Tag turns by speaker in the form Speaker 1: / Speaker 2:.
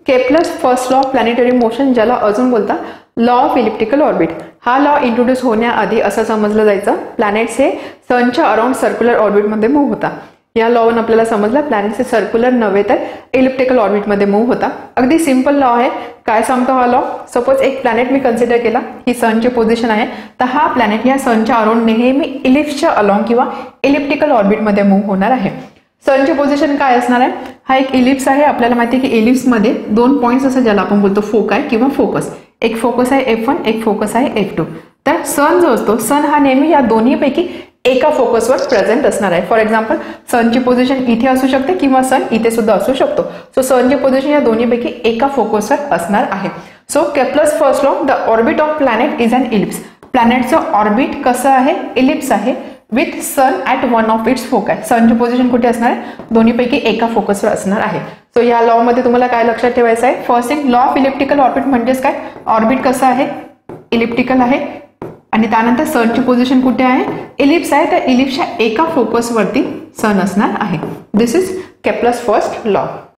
Speaker 1: Kepler's first law of planetary motion, ज्याला अजून बोलतात लॉ ऑफ इलिप्टिकल ऑर्बिट. हा लॉ इंट्रोड्यूस होण्याआधी असं समजलं जायचं प्लॅनेट्स हे सनच्या अराउंड सर्क्युलर ऑर्बिटमध्ये मूव्ह होता. या लॉवरून आपल्याला समजलं प्लॅनेट्स हे सर्क्युलर नव्हे तर इलिप्टिकल ऑर्बिटमध्ये मूव्ह होता. अगदी सिंपल लॉ आहे. काय सांगतो हा लॉ? सपोज एक प्लॅनेट मी कन्सिडर केला, ही सनची पोझिशन आहे, तर हा प्लॅनेट या सनच्या अराउंड नेहमी इलिप्सच्या अलॉंग किंवा इलिप्टिकल ऑर्बिटमध्ये मूव्ह होणार आहे. सनची पोझिशन काय असणार आहे? हा एक इलिप्स आहे. आपल्याला माहिती आहे की इलिप्समध्ये 2 पॉईंट्स असं ज्याला आपण बोलतो फोकाय किंवा फोकस. एक फोकस आहे F1, एक फोकस आहे F2. तर सन जो असतो, सन हा नेहमी या दोन्हीपैकी एका फोकसवर प्रेझेंट असणार आहे. फॉर एक्झाम्पल सनची पोझिशन इथे असू शकते किंवा सन इथे सुद्धा असू शकतो. सो सनची पोझिशन या दोन्हीपैकी एका फोकसवर असणार आहे. So Kepler's first law, the orbit of planet is an ellipse. प्लॅनेटचं ऑर्बिट कसं आहे? इलिप्स आहे with sun at one of its foci. सनची पोझिशन कुठे असणार आहे? दोन्हीपैकी एका फोकसवर असणार आहे. सो या लॉ मध्ये तुम्हाला काय लक्षात ठेवायचं आहे? First thing, law of elliptical orbit म्हणजेच काय? ऑर्बिट कसं आहे? इलिप्टिकल आहे. आणि त्यानंतर सनची पोझिशन कुठे आहे? इलिप्स आहे. तर इलिप्सच्या एका फोकसवरती सन असणार आहे. दिस इज केप्लर्स फर्स्ट लॉ.